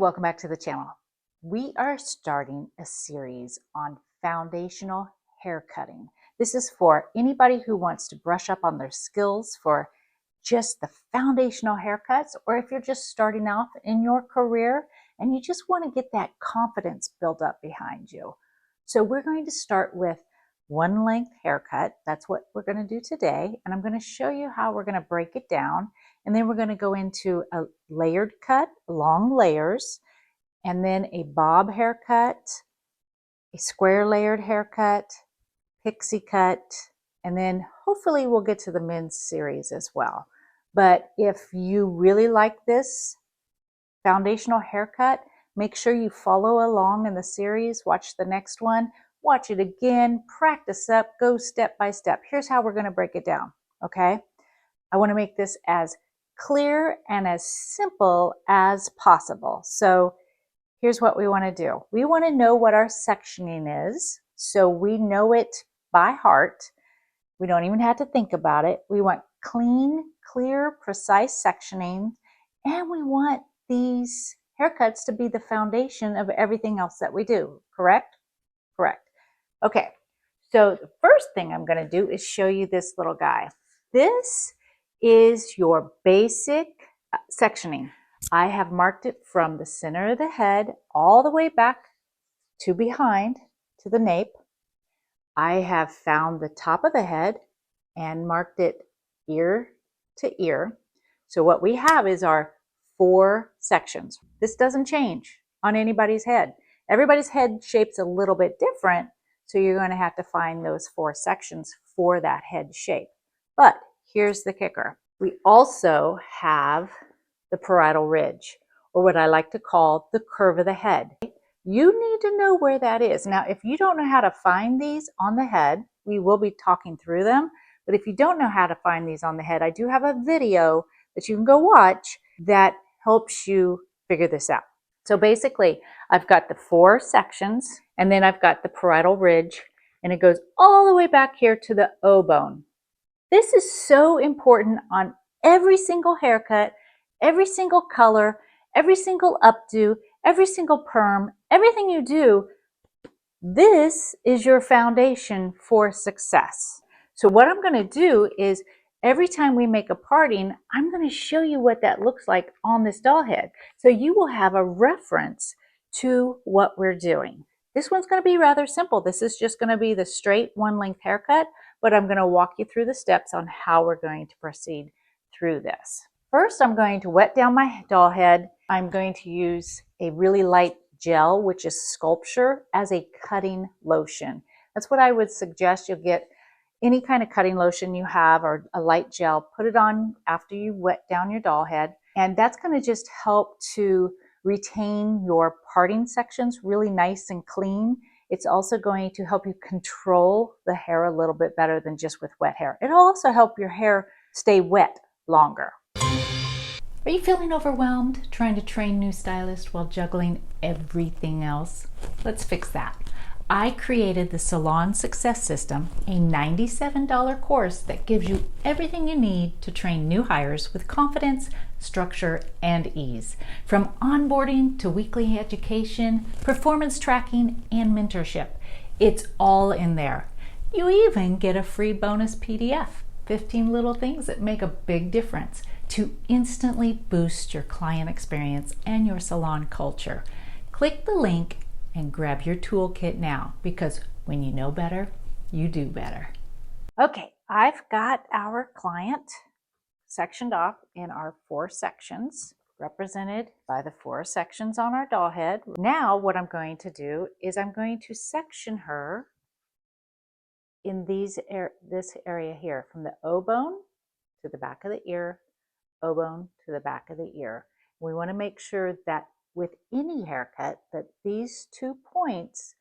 welcome back to the channel. We are starting a series on foundational hair cutting. This is for anybody who wants to brush up on their skills for just the foundational haircuts, or if you're just starting off in your career and you just want to get that confidence built up behind you. So we're going to start with one length haircut. That's what we're going to do today. And I'm going to show you how we're going to break it down. And then we're going to go into a layered cut, long layers, and then a bob haircut, a square layered haircut, pixie cut, and then hopefully we'll get to the men's series as well. But if you really like this foundational haircut, make sure you follow along in the series, watch the next one, watch it again, practice up, go step by step. Here's how we're going to break it down, okay? I want to make this as clear and as simple as possible. So here's what we want to do. We want to know what our sectioning is, so we know it by heart. We don't even have to think about it. We want clean, clear, precise sectioning, and we want these haircuts to be the foundation of everything else that we do, correct? Correct. Okay, so the first thing I'm going to do is show you this little guy. This is your basic sectioning. I have marked it from the center of the head all the way back to behind to the nape. I have found the top of the head and marked it ear to ear. So what we have is our 4 sections. This doesn't change on anybody's head. Everybody's head shape's a little bit different, so you're going to have to find those 4 sections for that head shape. But here's the kicker. We also have the parietal ridge, or what I like to call the curve of the head. You need to know where that is. Now, if you don't know how to find these on the head, we will be talking through them. But if you don't know how to find these on the head, I do have a video that you can go watch that helps you figure this out. So basically, I've got the 4 sections, and then I've got the parietal ridge, and it goes all the way back here to the O bone. This is so important on every single haircut, every single color, every single updo, every single perm, everything you do. This is your foundation for success. So what I'm going to do is every time we make a parting, I'm going to show you what that looks like on this doll head. So you will have a reference to what we're doing. This one's going to be rather simple. This is just going to be the straight one length haircut, but I'm going to walk you through the steps on how we're going to proceed through this. First, I'm going to wet down my doll head. I'm going to use a really light gel, which is Sculpture, as a cutting lotion. That's what I would suggest. You'll get any kind of cutting lotion you have or a light gel, put it on after you wet down your doll head. And that's going to just help to retain your parting sections really nice and clean. It's also going to help you control the hair a little bit better than just with wet hair. It'll also help your hair stay wet longer. Are you feeling overwhelmed trying to train new stylists while juggling everything else? Let's fix that. I created the Salon Success System, a $97 course that gives you everything you need to train new hires with confidence, structure, and ease. From onboarding to weekly education, performance tracking, and mentorship. It's all in there. You even get a free bonus PDF, 15 little things that make a big difference to instantly boost your client experience and your salon culture. Click the link and grab your toolkit now, because when you know better, you do better. Okay, I've got our client sectioned off in our 4 sections, represented by the 4 sections on our doll head. Now what I'm going to do is I'm going to section her in this area here, from the O bone to the back of the ear, O bone to the back of the ear. We want to make sure that with any haircut that these 2 points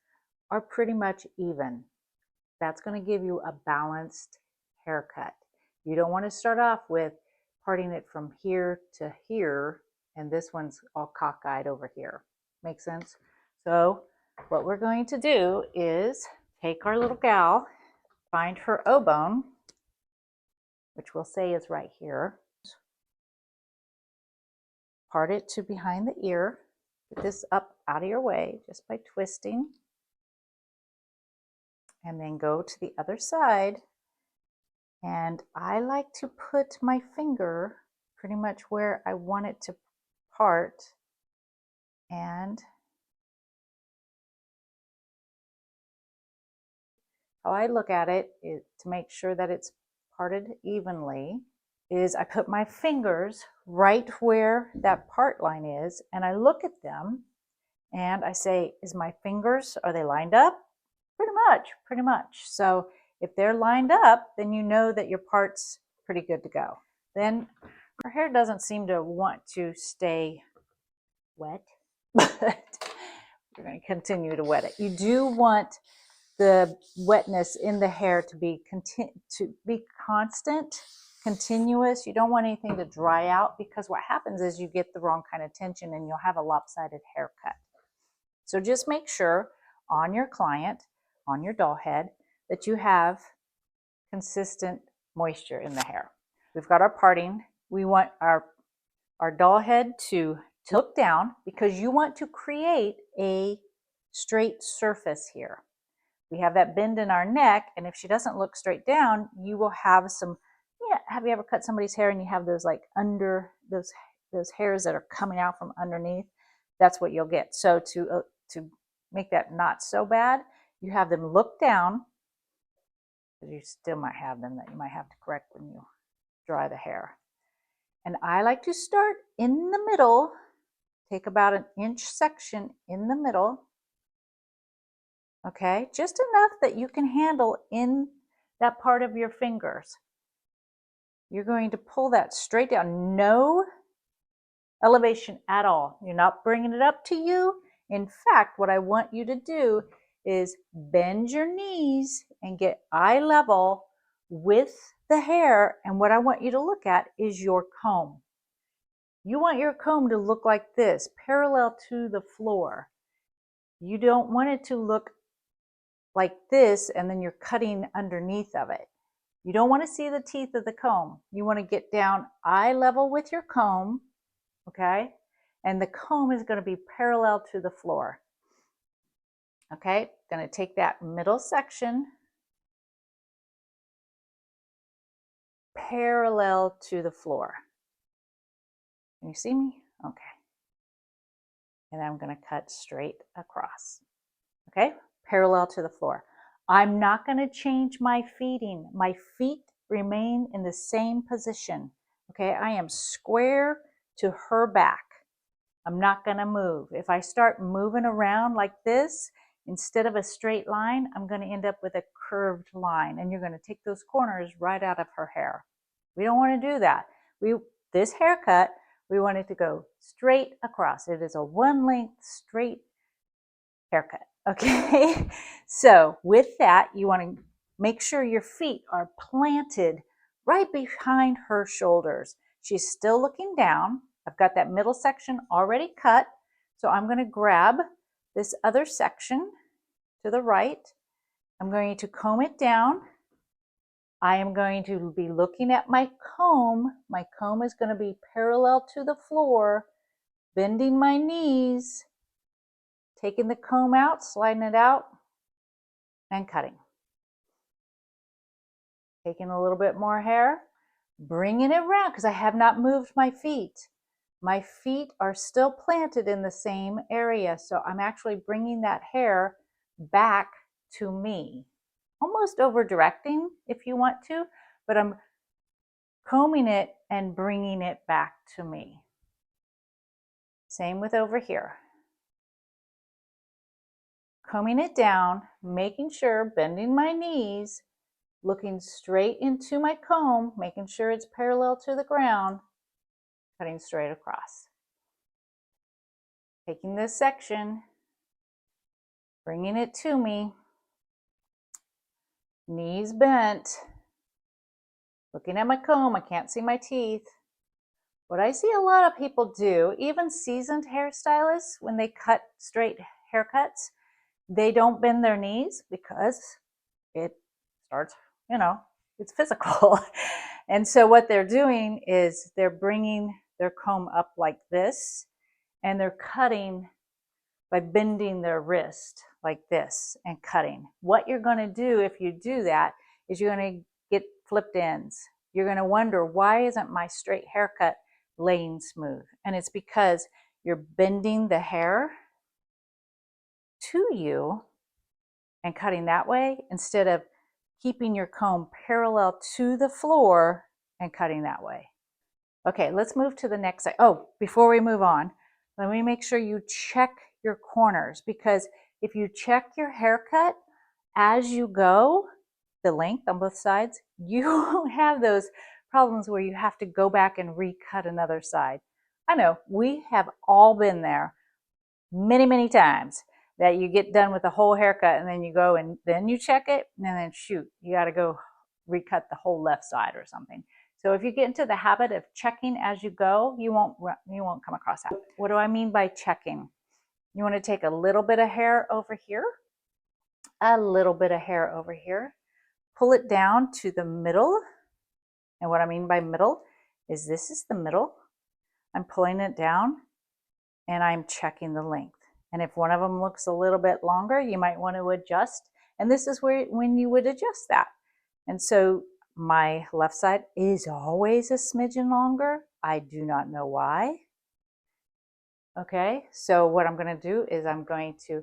are pretty much even. That's going to give you a balanced haircut. You don't want to start off with parting it from here to here and this one's all cockeyed over here. Make sense? So what we're going to do is take our little gal, find her O bone, which we'll say is right here, part it to behind the ear, Get this up out of your way just by twisting. And then go to the other side. And I like to put my finger pretty much where I want it to part. And how I look at it is to make sure that it's parted evenly is I put my fingers right where that part line is, and I look at them and I say, is my fingers, are they lined up? Pretty much. So if they're lined up, then you know that your part's pretty good to go. Then her hair doesn't seem to want to stay wet, but we're going to continue to wet it. You do want the wetness in the hair to be constant, continuous. You don't want anything to dry out, because what happens is you get the wrong kind of tension and you'll have a lopsided haircut. So just make sure on your client, on your doll head, that you have consistent moisture in the hair. We've got our parting. We want our doll head to tilt down because you want to create a straight surface here. We have that bend in our neck, and if she doesn't look straight down, you will have some, have you ever cut somebody's hair and you have those like under those hairs that are coming out from underneath? That's what you'll get. So to make that not so bad, you have them look down, because you still might have them that you might have to correct when you dry the hair. And I like to start in the middle, take about an inch section in the middle. Okay, just enough that you can handle in that part of your fingers. You're going to pull that straight down, no elevation at all. You're not bringing it up to you. In fact, what I want you to do is bend your knees and get eye level with the hair. And what I want you to look at is your comb. You want your comb to look like this, parallel to the floor. You don't want it to look like this and then you're cutting underneath of it. You don't want to see the teeth of the comb. You want to get down eye level with your comb, okay? And the comb is going to be parallel to the floor. Okay, going to take that middle section parallel to the floor. Can you see me? Okay. And I'm going to cut straight across. Okay, parallel to the floor. I'm not going to change my feeting. My feet remain in the same position. Okay, I am square to her back. I'm not going to move. If I start moving around like this, instead of a straight line, I'm going to end up with a curved line, and you're going to take those corners right out of her hair. We don't want to do that. This haircut, we want it to go straight across. It is a one length straight haircut. Okay, so with that, you want to make sure your feet are planted right behind her shoulders. She's still looking down. I've got that middle section already cut, so I'm going to grab this other section to the right. I'm going to comb it down. I am going to be looking at my comb. My comb is going to be parallel to the floor, bending my knees, taking the comb out, sliding it out, and cutting. Taking a little bit more hair, bringing it around because I have not moved my feet. My feet are still planted in the same area, so I'm actually bringing that hair back to me. Almost over directing if you want to, but I'm combing it and bringing it back to me. Same with over here. Combing it down, making sure, bending my knees, looking straight into my comb, making sure it's parallel to the ground, cutting straight across. Taking this section, bringing it to me, knees bent, looking at my comb, I can't see my teeth. What I see a lot of people do, even seasoned hairstylists, when they cut straight haircuts, they don't bend their knees because it starts, it's physical. And so what they're doing is they're bringing their comb up like this, and they're cutting by bending their wrist like this and cutting. What you're going to do if you do that is you're going to get flipped ends. You're going to wonder, why isn't my straight haircut laying smooth? And it's because you're bending the hair to you and cutting that way instead of keeping your comb parallel to the floor and cutting that way. Okay, let's move to the next side. Oh, before we move on, let me make sure you check your corners, because if you check your haircut as you go, the length on both sides, you won't have those problems where you have to go back and recut another side. I know, we have all been there many, many times, that you get done with the whole haircut and then you go and then you check it and then shoot, you got to go recut the whole left side or something. So if you get into the habit of checking as you go, you won't come across that. What do I mean by checking? You want to take a little bit of hair over here, a little bit of hair over here, pull it down to the middle. And what I mean by middle is this is the middle. I'm pulling it down and I'm checking the length. And if one of them looks a little bit longer, you might want to adjust. And this is when you would adjust that. And so my left side is always a smidgen longer. I do not know why. Okay, so what I'm going to do is I'm going to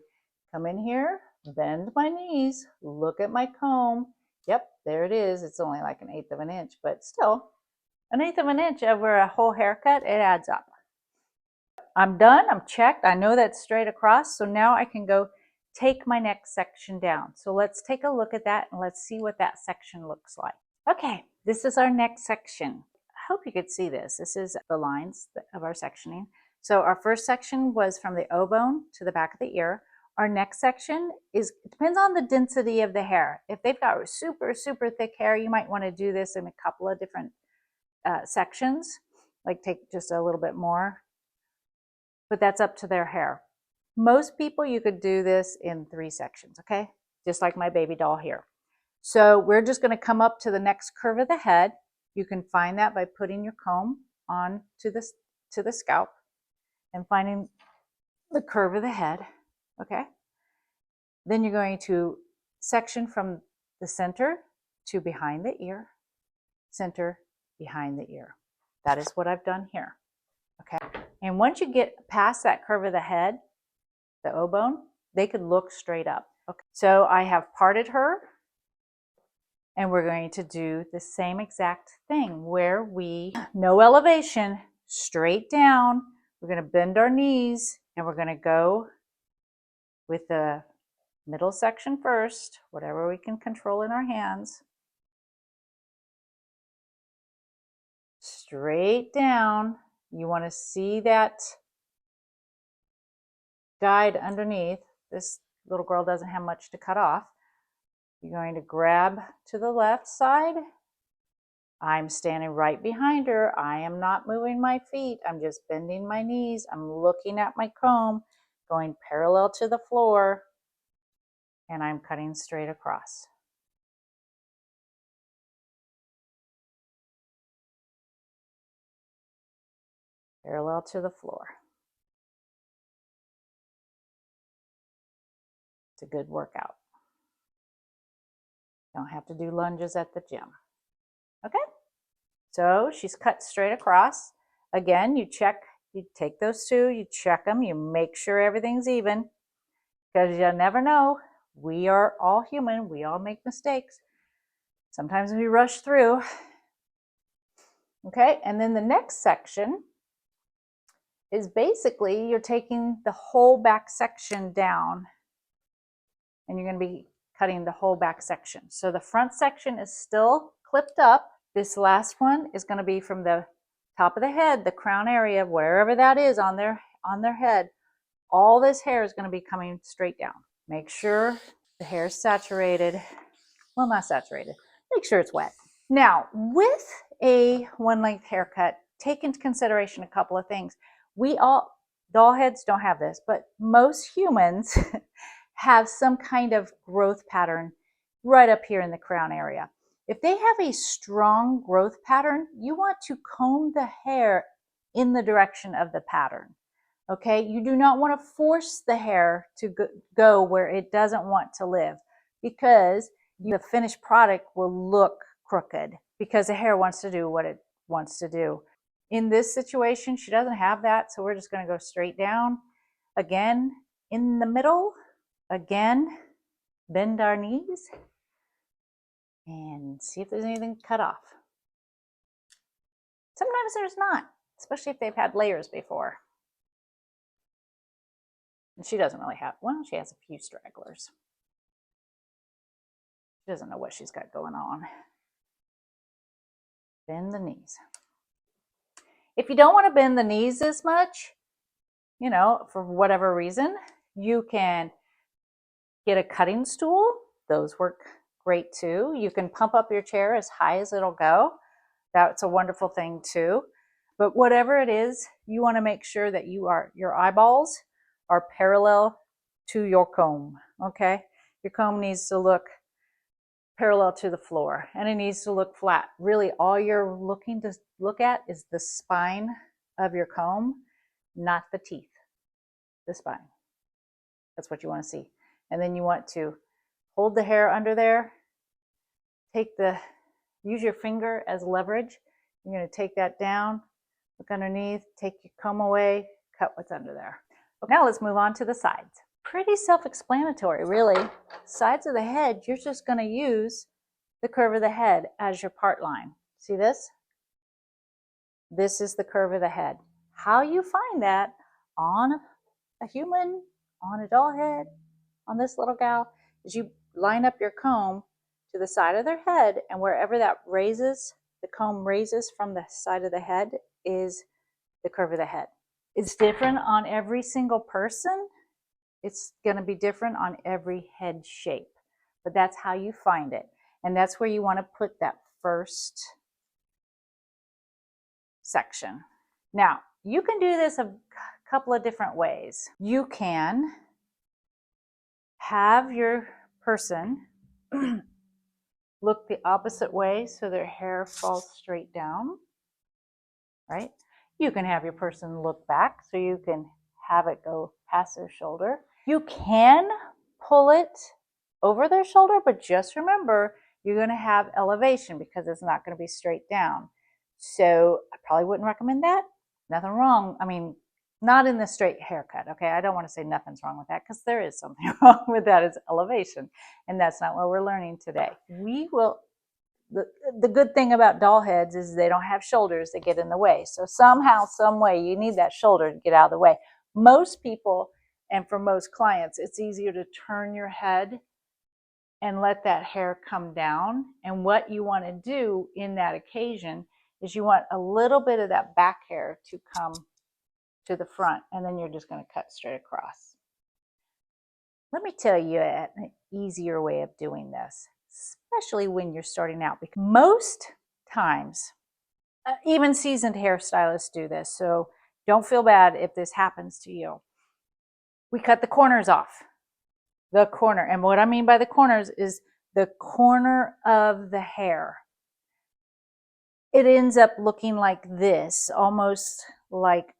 come in here, bend my knees, look at my comb. Yep, there it is. It's only like 1/8 of an inch, but still 1/8 of an inch over a whole haircut, it adds up. I'm done, I'm checked. I know that's straight across. So now I can go take my next section down. So let's take a look at that and let's see what that section looks like. Okay, this is our next section. I hope you could see this. This is the lines of our sectioning. So our first section was from the O bone to the back of the ear. Our next section depends on the density of the hair. If they've got super, super thick hair, you might want to do this in a couple of different sections, like take just a little bit more, but that's up to their hair. Most people, you could do this in 3 sections, okay? Just like my baby doll here. So we're just going to come up to the next curve of the head. You can find that by putting your comb on to the scalp and finding the curve of the head, okay? Then you're going to section from the center to behind the ear, center, behind the ear. That is what I've done here, okay? And once you get past that curve of the head, the O bone, they could look straight up. Okay. So I have parted her, and we're going to do the same exact thing where no elevation, straight down. We're going to bend our knees and we're going to go with the middle section first, whatever we can control in our hands. Straight down. You want to see that guide underneath. This little girl doesn't have much to cut off. You're going to grab to the left side. I'm standing right behind her. I am not moving my feet. I'm just bending my knees. I'm looking at my comb, going parallel to the floor, and I'm cutting straight across. Parallel to the floor. It's a good workout. Don't have to do lunges at the gym. Okay? So she's cut straight across. Again, you take those two, you check them, you make sure everything's even, because you never know. We are all human. We all make mistakes. Sometimes we rush through. Okay, and then the next section is basically you're taking the whole back section down, and you're going to be cutting the whole back section. So the front section is still clipped up. This last one is going to be from the top of the head, the crown area, wherever that is on their head. All this hair is going to be coming straight down. Make sure the hair is saturated. Well, not saturated. Make sure it's wet. Now, with a one-length haircut, take into consideration a couple of things. Doll heads don't have this, but most humans have some kind of growth pattern right up here in the crown area. If they have a strong growth pattern, you want to comb the hair in the direction of the pattern. Okay, you do not want to force the hair to go where it doesn't want to live, because the finished product will look crooked because the hair wants to do what it wants to do. In this situation, she doesn't have that, so we're just going to go straight down. Again, in the middle. Again, bend our knees and see if there's anything cut off. Sometimes there's not, especially if they've had layers before. And she doesn't really have, well, she has a few stragglers. She doesn't know what she's got going on. Bend the knees. If you don't want to bend the knees as much, you know, for whatever reason, you can get a cutting stool. Those work great too. You can pump up your chair as high as it'll go. That's a wonderful thing too. But whatever it is, you want to make sure that your eyeballs are parallel to your comb, okay? Your comb needs to look parallel to the floor, and it needs to look flat. Really, all you're looking to look at is the spine of your comb, not the teeth, the spine. That's what you want to see. And then you want to hold the hair under there, use your finger as leverage. You're going to take that down, look underneath, take your comb away, cut what's under there. Now let's move on to the sides. Pretty self-explanatory, really. Sides of the head, you're just going to use the curve of the head as your part line. See this? This is the curve of the head. How you find that on a human, on a doll head, on this little gal, is you line up your comb to the side of their head, and wherever that raises, the comb raises from the side of the head, is the curve of the head. It's different on every single person. It's going to be different on every head shape, but that's how you find it. And that's where you want to put that first section. Now, you can do this a couple of different ways. You can have your person look the opposite way so their hair falls straight down, right? You can have your person look back so you can have it go past their shoulder. You can pull it over their shoulder, but just remember, you're going to have elevation because it's not going to be straight down. So I probably wouldn't recommend that. Nothing wrong. I mean, not in the straight haircut, okay? I don't want to say nothing's wrong with that, because there is something wrong with that. It's elevation, and that's not what we're learning today. The good thing about doll heads is they don't have shoulders that get in the way. So somehow, some way, you need that shoulder to get out of the way. Most people, and for most clients, it's easier to turn your head and let that hair come down. And what you want to do in that occasion is you want a little bit of that back hair to come to the front, and then you're just going to cut straight across. Let me tell you an easier way of doing this, especially when you're starting out, because most times, even seasoned hairstylists do this, so don't feel bad if this happens to you. We cut the corners off. The corner, and what I mean by the corners is the corner of the hair. It ends up looking like this, almost like,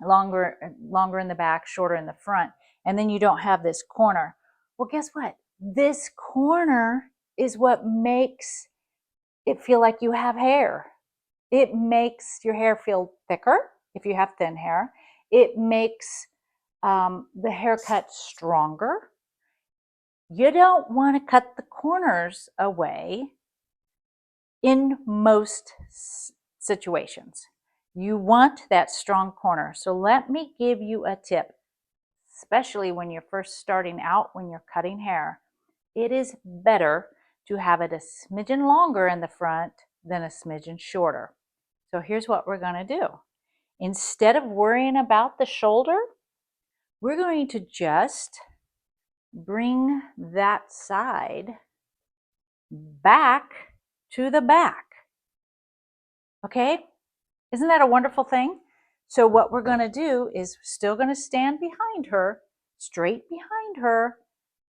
longer in the back, shorter in the front, and then you don't have this corner. Well, guess what? This corner is what makes it feel like you have hair. It makes your hair feel thicker if you have thin hair. It makes the haircut stronger. You don't want to cut the corners away in most situations. You want that strong corner. So let me give you a tip, especially when you're first starting out, when you're cutting hair. It is better to have it a smidgen longer in the front than a smidgen shorter. So here's what we're going to do. Instead of worrying about the shoulder, we're going to just bring that side back to the back. Okay? Isn't that a wonderful thing? So what we're going to do is still going to stand behind her, straight behind her,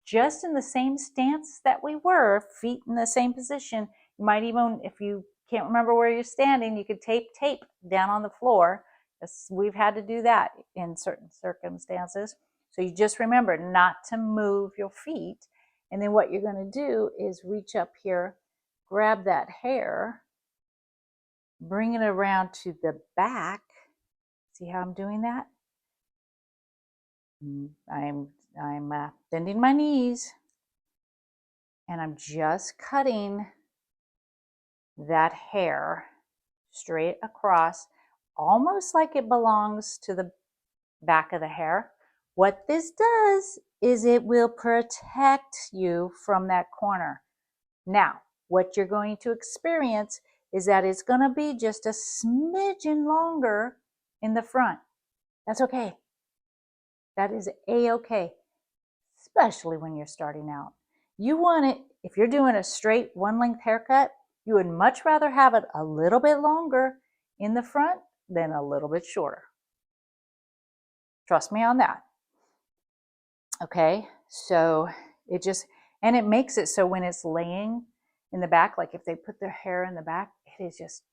just in the same stance that we were, feet in the same position. You might even, if you can't remember where you're standing, you could tape down on the floor We've had to do that in certain circumstances. So you just remember not to move your feet. And then what you're going to do is reach up here, grab that hair, bring it around to the back. See how I'm doing that? I'm bending my knees, and I'm just cutting that hair straight across, almost like it belongs to the back of the hair. What this does is it will protect you from that corner. Now, what you're going to experience is that it's going to be just a smidgen longer in the front. That's okay. That is a-okay, especially when you're starting out. You want it, if you're doing a straight one length haircut, you would much rather have it a little bit longer in the front than a little bit shorter. Trust me on that. Okay, so it makes it so when it's laying in the back, like if they put their hair in the back, it is just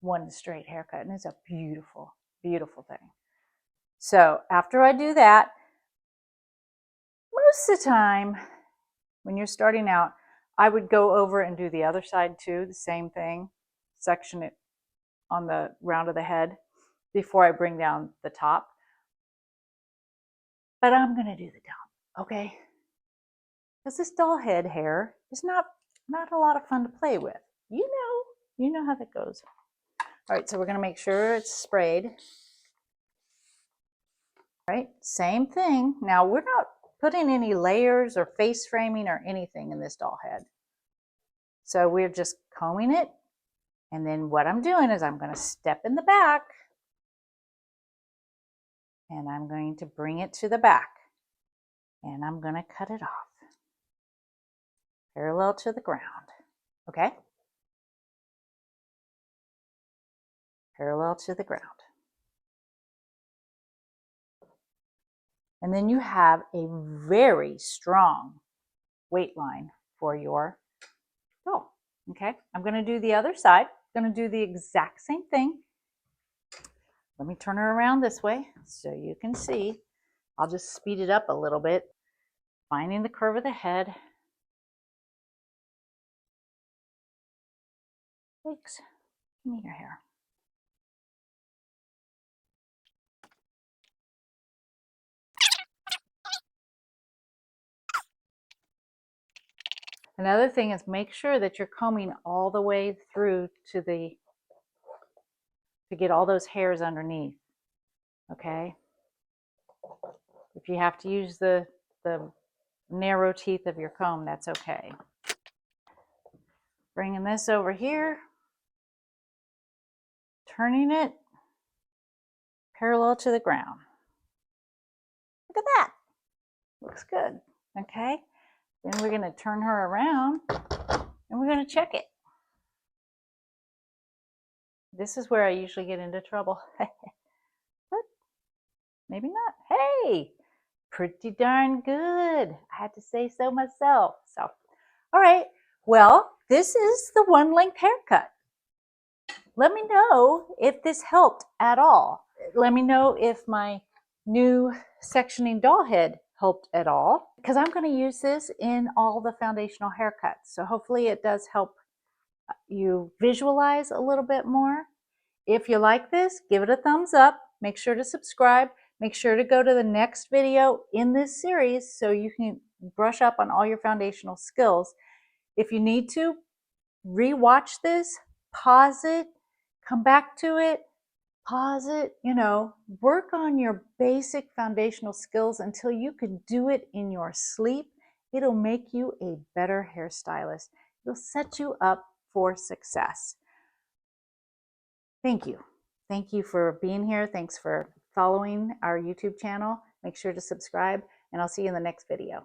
one straight haircut, and it's a beautiful, beautiful thing. So after I do that, most of the time when you're starting out, I would go over and do the other side too, the same thing, section it on the round of the head before I bring down the top. But I'm going to do the top, okay? Because this doll head hair is not a lot of fun to play with. You know how that goes. All right, so we're going to make sure it's sprayed. All right, same thing. Now we're not putting any layers or face framing or anything in this doll head. So we're just combing it. And then what I'm doing is I'm going to step in the back, and I'm going to bring it to the back, and I'm going to cut it off parallel to the ground. Okay? Parallel to the ground. And then you have a very strong weight line for your doll. Okay? I'm going to do the other side. I'm going to do the exact same thing. Let me turn her around this way so you can see. I'll just speed it up a little bit. Finding the curve of the head. Thanks. Give me your hair. Another thing is make sure that you're combing all the way through to get all those hairs underneath. Okay? If you have to use the narrow teeth of your comb, that's okay. Bringing this over here, turning it parallel to the ground. Look at that. Looks good. Okay? Then we're going to turn her around and we're going to check it. This is where I usually get into trouble. But maybe not. Hey, pretty darn good. I had to say so myself. So, all right. Well, this is the one length haircut. Let me know if this helped at all. Let me know if my new sectioning doll head helped at all, because I'm going to use this in all the foundational haircuts. So hopefully it does help you visualize a little bit more. If you like this, give it a thumbs up. Make sure to subscribe. Make sure to go to the next video in this series so you can brush up on all your foundational skills. If you need to, re-watch this, pause it, come back to it, pause it, work on your basic foundational skills until you can do it in your sleep. It'll make you a better hairstylist. It'll set you up for success. Thank you. Thank you for being here. Thanks for following our YouTube channel. Make sure to subscribe, and I'll see you in the next video.